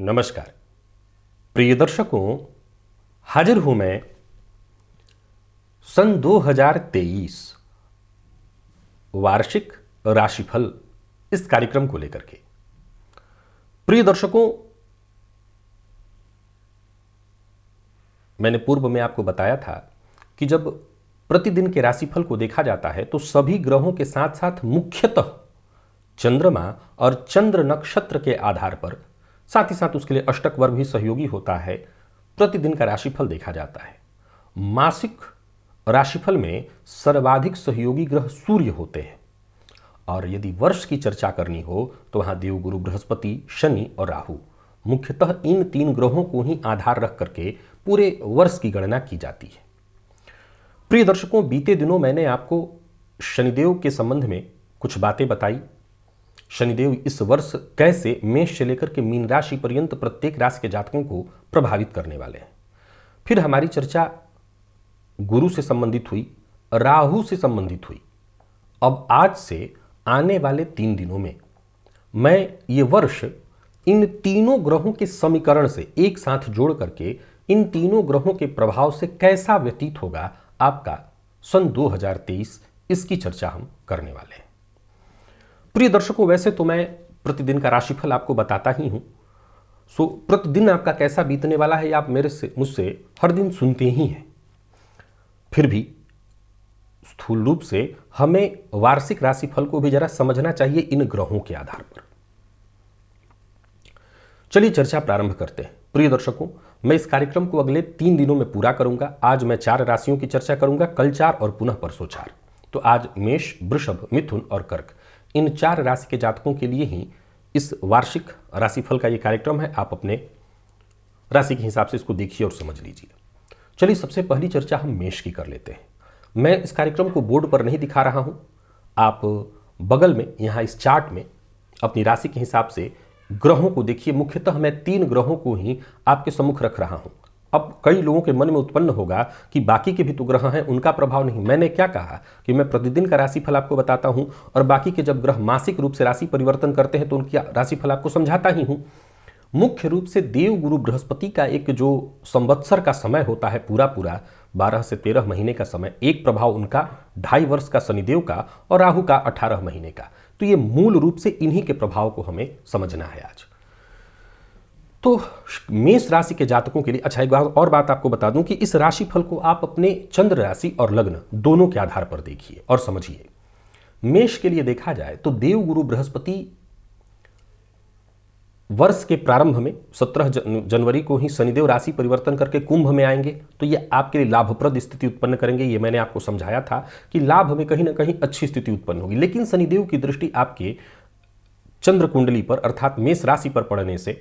नमस्कार प्रिय दर्शकों, हाजिर हूं मैं सन 2023 वार्षिक राशिफल इस कार्यक्रम को लेकर के। प्रिय दर्शकों, मैंने पूर्व में आपको बताया था कि जब प्रतिदिन के राशिफल को देखा जाता है तो सभी ग्रहों के साथ साथ मुख्यतः चंद्रमा और चंद्र नक्षत्र के आधार पर, साथ ही साथ उसके लिए अष्टक वर्ग भी सहयोगी होता है, प्रतिदिन का राशिफल देखा जाता है। मासिक राशिफल में सर्वाधिक सहयोगी ग्रह सूर्य होते हैं और यदि वर्ष की चर्चा करनी हो तो वहां देव, गुरु, बृहस्पति, शनि और राहु, मुख्यतः इन तीन ग्रहों को ही आधार रख करके पूरे वर्ष की गणना की जाती है। प्रिय दर्शकों, बीते दिनों मैंने आपको शनिदेव के संबंध में कुछ बातें बताई। शनिदेव इस वर्ष कैसे मेष से लेकर के मीन राशि पर्यंत प्रत्येक राशि के जातकों को प्रभावित करने वाले हैं। फिर हमारी चर्चा गुरु से संबंधित हुई, राहु से संबंधित हुई। अब आज से आने वाले 3 दिनों में मैं ये वर्ष इन तीनों ग्रहों के समीकरण से एक साथ जोड़ करके इन तीनों ग्रहों के प्रभाव से कैसा व्यतीत होगा आपका सन 2023, इसकी चर्चा हम करने वाले हैं। प्रिय दर्शकों, वैसे तो मैं प्रतिदिन का राशिफल आपको बताता ही हूं, सो प्रतिदिन आपका कैसा बीतने वाला है आप मुझसे हर दिन सुनते ही हैं। फिर भी स्थूल रूप से हमें वार्षिक राशिफल को भी जरा समझना चाहिए इन ग्रहों के आधार पर। चलिए चर्चा प्रारंभ करते हैं। प्रिय दर्शकों, मैं इस कार्यक्रम को अगले 3 दिनों में पूरा करूंगा। आज मैं 4 राशियों की चर्चा करूंगा, कल 4 और पुनः परसों 4। तो आज मेष, वृषभ, मिथुन और कर्क, इन 4 राशि के जातकों के लिए ही इस वार्षिक राशिफल का ये कार्यक्रम है। आप अपने राशि के हिसाब से इसको देखिए और समझ लीजिए। चलिए सबसे पहली चर्चा हम मेष की कर लेते हैं। मैं इस कार्यक्रम को बोर्ड पर नहीं दिखा रहा हूं, आप बगल में यहाँ इस चार्ट में अपनी राशि के हिसाब से ग्रहों को देखिए। मुख्यतः मैं 3 ग्रहों को ही आपके सम्मुख रख रहा हूं। अब कई लोगों के मन में उत्पन्न होगा कि बाकी के भी तो ग्रह हैं, उनका प्रभाव नहीं। मैंने क्या कहा कि मैं प्रतिदिन का राशिफल आपको बताता हूं और बाकी के जब ग्रह मासिक रूप से राशि परिवर्तन करते हैं तो उनकी राशिफल आपको समझाता ही हूं। मुख्य रूप से देव, गुरु, बृहस्पति का एक जो संवत्सर का समय होता है, पूरा 12 से 13 महीने का समय, एक प्रभाव उनका 2.5 वर्ष का शनिदेव का और राहु का 18 महीने का। तो ये मूल रूप से इन्हीं के प्रभाव को हमें समझना है आज। तो मेष राशि के जातकों के लिए, अच्छा एक और बात आपको बता दूं कि इस राशिफल को आप अपने चंद्र राशि और लग्न दोनों के आधार पर देखिए और समझिए। मेष के लिए देखा जाए तो देव, गुरु, बृहस्पति वर्ष के प्रारंभ में 17 जनवरी को ही शनिदेव राशि परिवर्तन करके कुंभ में आएंगे, तो ये आपके लिए लाभप्रद स्थिति उत्पन्न करेंगे। ये मैंने आपको समझाया था कि लाभ में कहीं ना कहीं अच्छी स्थिति उत्पन्न होगी। लेकिन शनिदेव की दृष्टि आपके चंद्र कुंडली पर अर्थात मेष राशि पर पड़ने से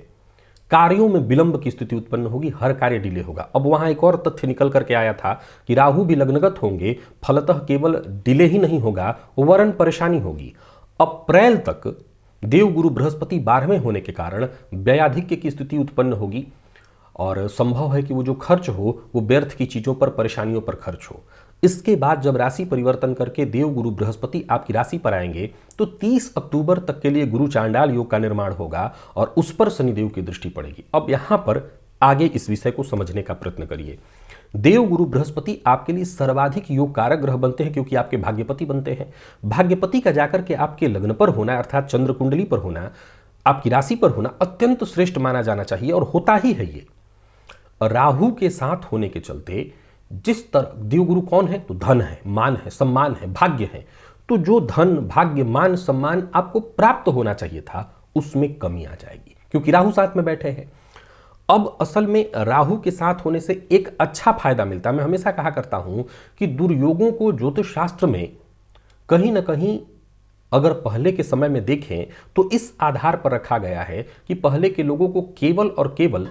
कार्यों में विलंब की स्थिति उत्पन्न होगी, हर कार्य डिले होगा। अब वहां एक और तथ्य निकल करके आया था कि राहु भी लग्नगत होंगे, फलतः केवल डिले ही नहीं होगा, वरन परेशानी होगी। अप्रैल तक देव, गुरु, बृहस्पति 12वें होने के कारण व्ययाधिक्य की स्थिति उत्पन्न होगी और संभव है कि वो जो खर्च हो वो व्यर्थ की चीजों पर, परेशानियों पर खर्च हो। इसके बाद जब राशि परिवर्तन करके देव, गुरु, बृहस्पति आपकी राशि पर आएंगे तो 30 अक्टूबर तक के लिए गुरु चांडाल योग का निर्माण होगा और उस पर शनिदेव की दृष्टि पड़ेगी। अब यहां पर आगे इस विषय को समझने का प्रयत्न करिए। देव, गुरु, बृहस्पति आपके लिए सर्वाधिक योग कारक ग्रह बनते हैं क्योंकि आपके भाग्यपति बनते हैं। भाग्यपति का जाकर के आपके लग्न पर होना अर्थात चंद्र कुंडली पर होना, आपकी राशि पर होना अत्यंत श्रेष्ठ माना जाना चाहिए और होता ही है। ये राहु के साथ होने के चलते जिस तरह देव गुरु कौन है तो धन है, मान है, सम्मान है, भाग्य है। तो जो धन, भाग्य, मान, सम्मान आपको प्राप्त होना चाहिए था उसमें कमी आ जाएगी क्योंकि राहु साथ में बैठे हैं। अब असल में राहु के साथ होने से एक अच्छा फायदा मिलता है। मैं हमेशा कहा करता हूं कि दुर्योगों को ज्योतिष शास्त्र में कहीं ना कहीं अगर पहले के समय में देखें तो इस आधार पर रखा गया है कि पहले के लोगों को केवल और केवल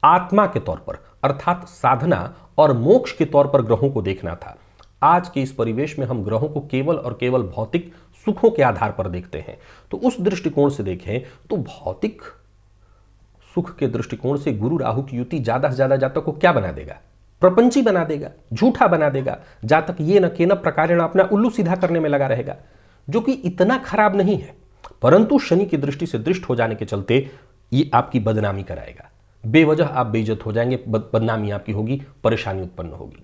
आत्मा के तौर पर अर्थात साधना और मोक्ष के तौर पर ग्रहों को देखना था। आज के इस परिवेश में हम ग्रहों को केवल और केवल भौतिक सुखों के आधार पर देखते हैं। तो उस दृष्टिकोण से देखें तो भौतिक सुख के दृष्टिकोण से गुरु राहु की युति ज्यादा से ज्यादा जातक को क्या बना देगा? प्रपंची बना देगा, झूठा बना देगा। जातक ये न के न प्रकारेण अपना उल्लू सीधा करने में लगा रहेगा, जो कि इतना खराब नहीं है, परंतु शनि की दृष्टि से दृष्ट हो जाने के चलते ये आपकी बदनामी कराएगा, बेवजह आप बेइज्जत हो जाएंगे, बदनामी आपकी होगी, परेशानी उत्पन्न होगी।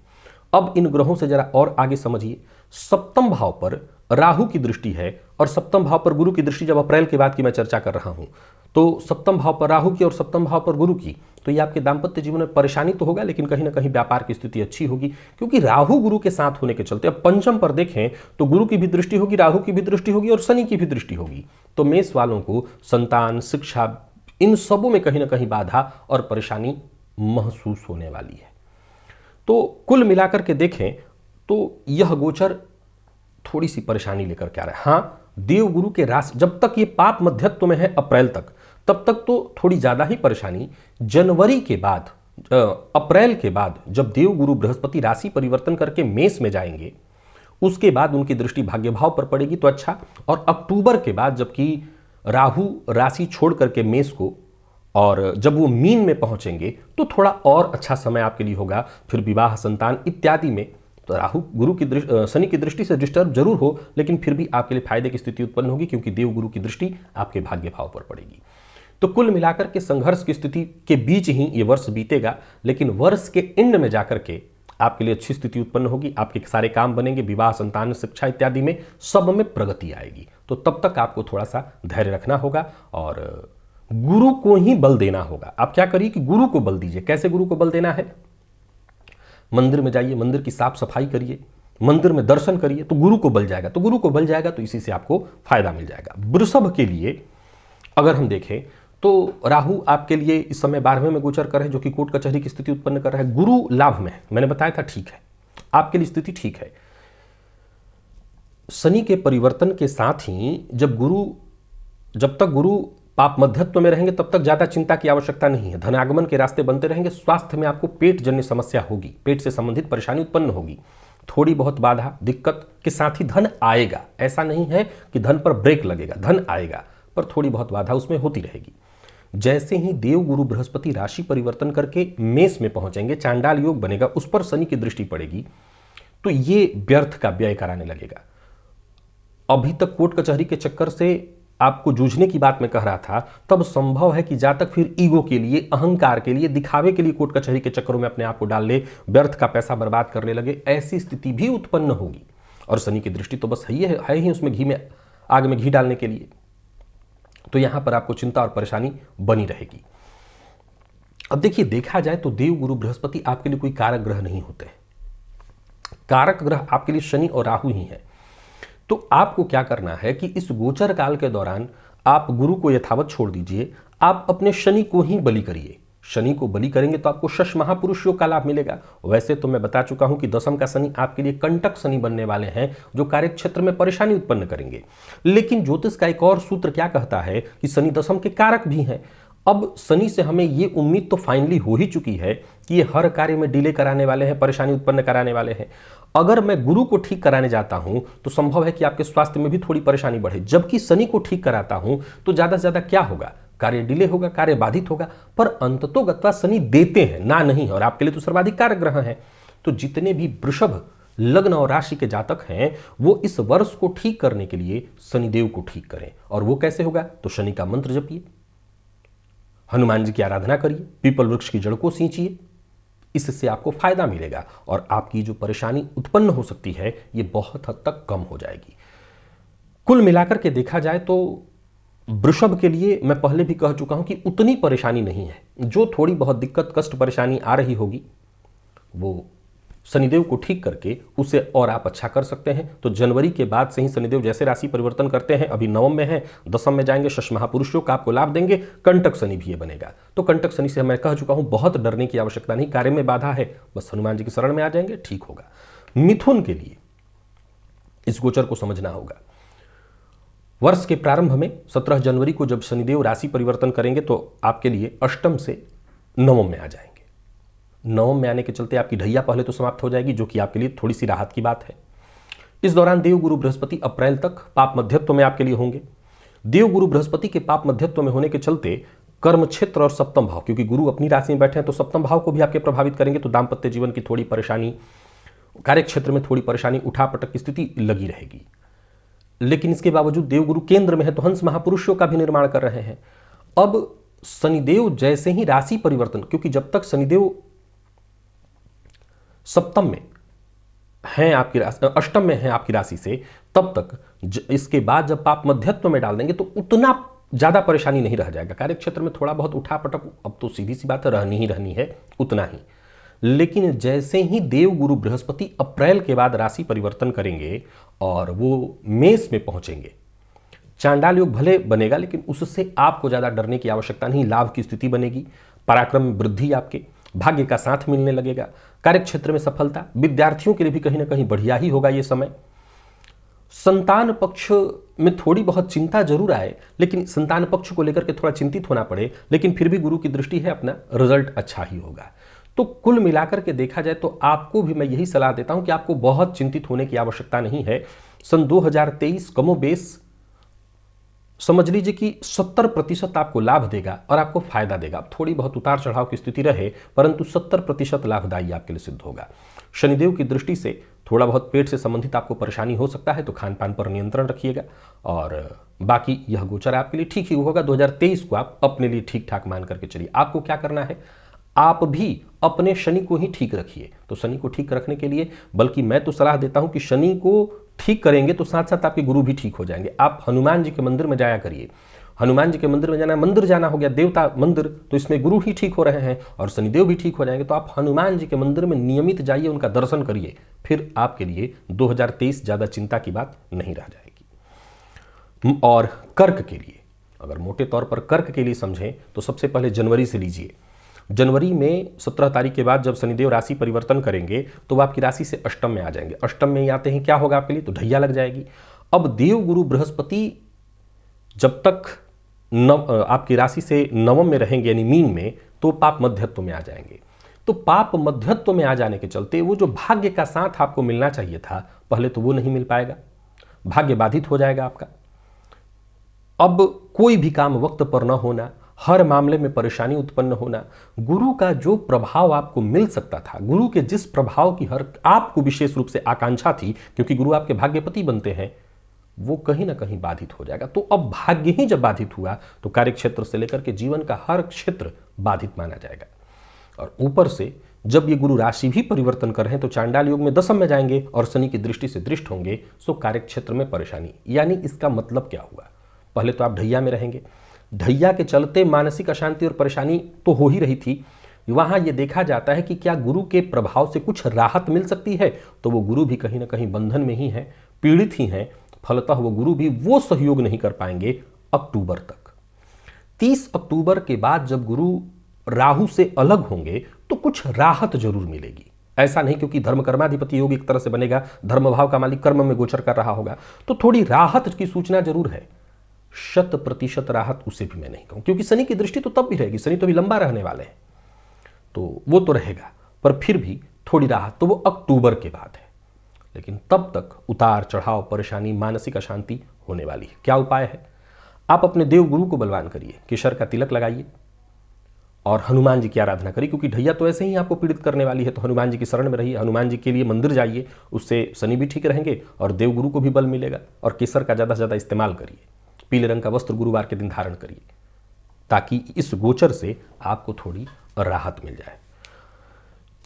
अब इन ग्रहों से जरा और आगे समझिए। सप्तम भाव पर राहु की दृष्टि है और सप्तम भाव पर गुरु की दृष्टि, जब अप्रैल के बाद की मैं चर्चा कर रहा हूं, तो सप्तम भाव पर राहु की और सप्तम भाव पर गुरु की, तो ये आपके दाम्पत्य जीवन में परेशानी तो होगा, लेकिन कहीं ना कहीं व्यापार की स्थिति अच्छी होगी, क्योंकि राहु गुरु के साथ होने के चलते। अब पंचम पर देखें तो गुरु की भी दृष्टि होगी, राहु की भी दृष्टि होगी और शनि की भी दृष्टि होगी। तो मेष वालों को संतान, शिक्षा, इन सबों में कहीं ना कहीं बाधा और परेशानी महसूस होने वाली है। तो कुल मिलाकर के देखें तो यह गोचर थोड़ी सी परेशानी लेकर के आ रहा है। हाँ, देवगुरु के राशि, जब तक ये पाप मध्यत्व में है अप्रैल तक, तब तक तो थोड़ी ज्यादा ही परेशानी। जनवरी के बाद, अप्रैल के बाद जब देवगुरु बृहस्पति राशि परिवर्तन करके मेष में जाएंगे, उसके बाद उनकी दृष्टि भाग्य भाव पर पड़ेगी तो अच्छा। और अक्टूबर के बाद जबकि राहु राशि छोड़ करके मेष को, और जब वो मीन में पहुंचेंगे तो थोड़ा और अच्छा समय आपके लिए होगा। फिर विवाह, संतान इत्यादि में तो राहु गुरु की दृष्टि, शनि की दृष्टि से डिस्टर्ब जरूर हो, लेकिन फिर भी आपके लिए फायदे की स्थिति उत्पन्न होगी, क्योंकि देव गुरु की दृष्टि आपके भाग्य भाव पर पड़ेगी। तो कुल मिलाकर के संघर्ष की स्थिति के बीच ही ये वर्ष बीतेगा, लेकिन वर्ष के एंड में जाकर के आपके लिए अच्छी स्थिति उत्पन्न होगी। आपके सारे काम बनेंगे, विवाह, संतान, शिक्षा इत्यादि में सब में प्रगति आएगी। तो तब तक आपको थोड़ा सा धैर्य रखना होगा और गुरु को ही बल देना होगा। आप क्या करिए कि गुरु को बल दीजिए। कैसे गुरु को बल देना है? मंदिर में जाइए, मंदिर की साफ सफाई करिए, मंदिर में दर्शन करिए, तो गुरु को बल जाएगा। तो गुरु को बल जाएगा तो इसी से आपको फायदा मिल जाएगा। वृषभ के लिए अगर हम देखें तो राहु आपके लिए इस समय 12वें में गोचर कर रहे हैं, जो कि कोर्ट कचहरी की स्थिति उत्पन्न कर रहा है। गुरु लाभ में है, मैंने बताया था, ठीक है, आपके लिए स्थिति ठीक है। शनि के परिवर्तन के साथ ही जब तक गुरु पाप मध्यत्व में रहेंगे तब तक ज्यादा चिंता की आवश्यकता नहीं है। धनागमन के रास्ते बनते रहेंगे। स्वास्थ्य में आपको पेट जन्य समस्या होगी, पेट से संबंधित परेशानी उत्पन्न होगी, थोड़ी बहुत बाधा, दिक्कत के साथ ही धन आएगा। ऐसा नहीं है कि धन पर ब्रेक लगेगा, धन आएगा, पर थोड़ी बहुत बाधा उसमें होती रहेगी। जैसे ही देव गुरु बृहस्पति राशि परिवर्तन करके मेष में पहुंचेंगे, चांडाल योग बनेगा, उस पर शनि की दृष्टि पड़ेगी, तो ये व्यर्थ का व्यय कराने लगेगा। अभी तक कोर्ट कचहरी के चक्कर से आपको जूझने की बात मैं कह रहा था, तब संभव है कि जातक फिर ईगो के लिए, अहंकार के लिए, दिखावे के लिए कोर्ट कचहरी के चक्करों में अपने आप को डाल ले, व्यर्थ का पैसा बर्बाद करने लगे। ऐसी स्थिति भी उत्पन्न होगी। और शनि की दृष्टि तो बस है ही उसमें आग में घी डालने के लिए। तो यहां पर आपको चिंता और परेशानी बनी रहेगी। अब देखिए, देखा जाए तो देव गुरु बृहस्पति आपके लिए कोई कारक ग्रह नहीं होते। कारक ग्रह आपके लिए शनि और राहु ही है। तो आपको क्या करना है कि इस गोचर काल के दौरान आप गुरु को यथावत छोड़ दीजिए, आप अपने शनि को ही बलि करिए। शनि को बलि करेंगे तो आपको शश महापुरुष योग का लाभ मिलेगा। वैसे तो मैं बता चुका हूं कि दशम का शनि आपके लिए कंटक शनि बनने वाले हैं, जो कार्य क्षेत्र में परेशानी उत्पन्न करेंगे। लेकिन ज्योतिष का एक और सूत्र क्या कहता है कि शनि दशम के कारक भी हैं। अब शनि से हमें ये उम्मीद तो फाइनली हो ही चुकी है कि ये हर कार्य में डिले कराने वाले हैं, परेशानी उत्पन्न कराने वाले हैं। अगर मैं गुरु को ठीक कराने जाता हूं तो संभव है कि आपके स्वास्थ्य में भी थोड़ी परेशानी बढ़े, जबकि शनि को ठीक कराता हूं तो ज्यादा से ज्यादा क्या होगा, कार्य डिले होगा, कार्य बाधित होगा। पर अंततोगत्वा शनि देते हैं ना नहीं, और आपके लिए तो सर्वाधिक कारक ग्रह हैं। तो जितने भी वृषभ लग्न और राशि के जातक हैं, वो इस वर्ष को ठीक करने के लिए शनिदेव को ठीक करें। और वो कैसे होगा? तो शनि का मंत्र जपिए, हनुमान जी की आराधना करिए, पीपल वृक्ष की जड़ को सींचिए, इससे आपको फायदा मिलेगा और आपकी जो परेशानी उत्पन्न हो सकती है ये बहुत हद तक कम हो जाएगी। कुल मिलाकर के देखा जाए तो वृषभ के लिए मैं पहले भी कह चुका हूं कि उतनी परेशानी नहीं है। जो थोड़ी बहुत दिक्कत, कष्ट, परेशानी आ रही होगी वो शनिदेव को ठीक करके उसे और आप अच्छा कर सकते हैं। तो जनवरी के बाद से ही शनिदेव जैसे राशि परिवर्तन करते हैं, अभी नवम में है, दशम में जाएंगे, शश महापुरुषों का आपको लाभ देंगे। कंटक शनि भी ये बनेगा। तो कंटक शनि से मैं कह चुका हूं बहुत डरने की आवश्यकता नहीं, कार्य में बाधा है, बस हनुमान जी की शरण में आ जाएंगे, ठीक होगा। मिथुन के लिए इस गोचर को समझना होगा। वर्ष के प्रारंभ में 17 जनवरी को जब शनिदेव राशि परिवर्तन करेंगे तो आपके लिए अष्टम से नवम में आ जाएंगे। नवम में आने के चलते आपकी ढैया पहले तो समाप्त हो जाएगी, जो कि आपके लिए थोड़ी सी राहत की बात है। इस दौरान देव गुरु बृहस्पति अप्रैल तक पाप मध्यत्व में आपके लिए होंगे। देव गुरु बृहस्पति के पाप मध्यत्व में होने के चलते कर्म क्षेत्र और सप्तम भाव, क्योंकि गुरु अपनी राशि में बैठे हैं तो सप्तम भाव को भी आपके प्रभावित करेंगे। तो दाम्पत्य जीवन की थोड़ी परेशानी, कार्य क्षेत्र में थोड़ी परेशानी, उठापटक की स्थिति लगी रहेगी। लेकिन इसके बावजूद देवगुरु केंद्र में है तो हंस महापुरुषों का भी निर्माण कर रहे हैं। अब शनिदेव जैसे ही राशि परिवर्तन, क्योंकि जब तक शनिदेव सप्तम में हैं आपकी राशि, अष्टम में हैं आपकी राशि से, तब तक इसके बाद जब आप मध्यत्व में डाल देंगे तो उतना ज्यादा परेशानी नहीं रह जाएगा। कार्यक्षेत्र में थोड़ा बहुत उठापटक अब तो सीधी सी बात है रहनी ही रहनी है, उतना ही। लेकिन जैसे ही देव गुरु बृहस्पति अप्रैल के बाद राशि परिवर्तन करेंगे और वो मेष में पहुंचेंगे, चांडाल योग भले बनेगा लेकिन उससे आपको ज्यादा डरने की आवश्यकता नहीं। लाभ की स्थिति बनेगी, पराक्रम में वृद्धि, आपके भाग्य का साथ मिलने लगेगा, कार्यक्षेत्र में सफलता, विद्यार्थियों के लिए भी कहीं ना कहीं बढ़िया ही होगा ये समय। संतान पक्ष में थोड़ी बहुत चिंता जरूर आए, लेकिन संतान पक्ष को लेकर के थोड़ा चिंतित होना पड़े, लेकिन फिर भी गुरु की दृष्टि है, अपना रिजल्ट अच्छा ही होगा। तो कुल मिलाकर के देखा जाए तो आपको भी मैं यही सलाह देता हूं कि आपको बहुत चिंतित होने की आवश्यकता नहीं है। सन 2023 कमोबेश समझ लीजिए कि 70% आपको लाभ देगा और आपको फायदा देगा। थोड़ी बहुत उतार चढ़ाव की स्थिति रहे, परंतु 70% लाभदायी आपके लिए सिद्ध होगा। शनिदेव की दृष्टि से थोड़ा बहुत पेट से संबंधित आपको परेशानी हो सकता है, तो खान पान पर नियंत्रण रखिएगा और बाकी यह गोचर आपके लिए ठीक ही होगा। 2023 को आप अपने लिए ठीक ठाक मान करके चलिए। आपको क्या करना है, आप भी अपने शनि को ही ठीक रखिए। तो शनि को ठीक रखने के लिए, बल्कि मैं तो सलाह देता हूं कि शनि को ठीक करेंगे तो साथ साथ आपके गुरु भी ठीक हो जाएंगे। आप हनुमान जी के मंदिर में जाया करिए। हनुमान जी के मंदिर में जाना, मंदिर जाना हो गया देवता मंदिर, तो इसमें गुरु ही ठीक हो रहे हैं और शनिदेव भी ठीक हो जाएंगे। तो आप हनुमान जी के मंदिर में नियमित जाइए, उनका दर्शन करिए, फिर आपके लिए 2023 ज्यादा चिंता की बात नहीं रह जाएगी। और कर्क के लिए, अगर मोटे तौर पर कर्क के लिए समझें तो सबसे पहले जनवरी से लीजिए। जनवरी में 17 तारीख के बाद जब शनिदेव राशि परिवर्तन करेंगे तो वह आपकी राशि से अष्टम में आ जाएंगे। अष्टम में आते ही क्या होगा आपके लिए, तो ढैया लग जाएगी। अब देव गुरु बृहस्पति जब तक आपकी राशि से नवम में रहेंगे यानी मीन में, तो पाप मध्यत्व में आ जाएंगे। तो पाप मध्यत्व में आ जाने के चलते वो जो भाग्य का साथ आपको मिलना चाहिए था पहले, तो वो नहीं मिल पाएगा, भाग्य बाधित हो जाएगा आपका। अब कोई भी काम वक्त पर न होना, हर मामले में परेशानी उत्पन्न होना, गुरु का जो प्रभाव आपको मिल सकता था, गुरु के जिस प्रभाव की हर आपको विशेष रूप से आकांक्षा थी, क्योंकि गुरु आपके भाग्यपति बनते हैं, वो कहीं ना कहीं बाधित हो जाएगा। तो अब भाग्य ही जब बाधित हुआ तो कार्य क्षेत्र से लेकर के जीवन का हर क्षेत्र बाधित माना जाएगा। और ऊपर से जब ये गुरु राशि भी परिवर्तन कर रहे हैं तो चांडाल योग में दशम में जाएंगे और शनि की दृष्टि से दृष्ट होंगे, सो कार्य क्षेत्र में परेशानी। यानी इसका मतलब क्या हुआ, पहले तो आप ढैया में रहेंगे, ढैया के चलते मानसिक अशांति और परेशानी तो हो ही रही थी। वहां यह देखा जाता है कि क्या गुरु के प्रभाव से कुछ राहत मिल सकती है, तो वो गुरु भी कहीं ना कहीं बंधन में ही है, पीड़ित ही हैं। फलतः वो गुरु भी वो सहयोग नहीं कर पाएंगे अक्टूबर तक। 30 अक्टूबर के बाद जब गुरु राहु से अलग होंगे तो कुछ राहत जरूर मिलेगी। ऐसा नहीं क्योंकि धर्म कर्माधिपति योग एक तरह से बनेगा, धर्म भाव का मालिक कर्म में गोचर कर रहा होगा, तो थोड़ी राहत की सूचना जरूर है। 100% राहत उसे भी मैं नहीं कहूं, क्योंकि शनि की दृष्टि तो तब भी रहेगी, शनि तो भी लंबा रहने वाले हैं, तो वो तो रहेगा, पर फिर भी थोड़ी राहत तो वो अक्टूबर के बाद है। लेकिन तब तक उतार चढ़ाव, परेशानी, मानसिक अशांति होने वाली है। क्या उपाय है, आप अपने देव गुरु को बलवान करिए, केशर का तिलक लगाइए और हनुमान जी की आराधना करिए, क्योंकि ढैया तो ऐसे ही आपको पीड़ित करने वाली है। तो हनुमान जी की शरण में रहिए, हनुमान जी के लिए मंदिर जाइए, उससे शनि भी ठीक रहेंगे और देव गुरु को भी बल मिलेगा। और केसर का ज़्यादा से ज़्यादा इस्तेमाल करिए, पीले रंग का वस्त्र गुरुवार के दिन धारण करिए, ताकि इस गोचर से आपको थोड़ी राहत मिल जाए।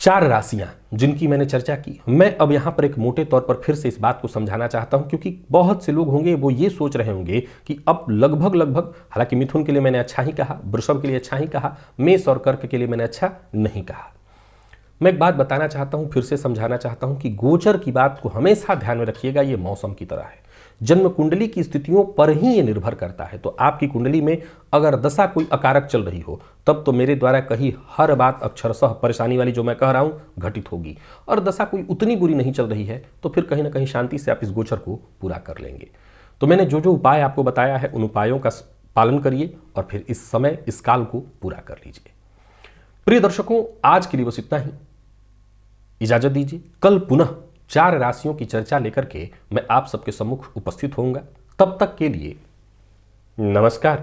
4 राशियां जिनकी मैंने चर्चा की, मैं अब यहां पर एक मोटे तौर पर फिर से इस बात को समझाना चाहता हूं, क्योंकि बहुत से लोग होंगे वो ये सोच रहे होंगे कि अब लगभग, हालांकि मिथुन के लिए मैंने अच्छा ही कहा, वृषभ के लिए अच्छा ही कहा, मेष और कर्क के लिए मैंने अच्छा नहीं कहा। मैं एक बात बताना चाहता हूं, फिर से समझाना चाहता हूं कि गोचर की बात को हमेशा ध्यान में रखिएगा, ये मौसम की तरह है। जन्म कुंडली की स्थितियों पर ही ये निर्भर करता है। तो आपकी कुंडली में अगर दशा कोई अकारक चल रही हो, तब तो मेरे द्वारा कही हर बात अक्षरशः परेशानी वाली जो मैं कह रहा हूं घटित होगी। और दशा कोई उतनी बुरी नहीं चल रही है तो फिर कहीं ना कहीं शांति से आप इस गोचर को पूरा कर लेंगे। तो मैंने जो जो उपाय आपको बताया है उन उपायों का पालन करिए और फिर इस समय, इस काल को पूरा कर लीजिए। प्रिय दर्शकों, आज के लिए बस इतना ही, इजाजत दीजिए। कल पुनः 4 राशियों की चर्चा लेकर के मैं आप सबके सम्मुख उपस्थित होऊंगा। तब तक के लिए नमस्कार।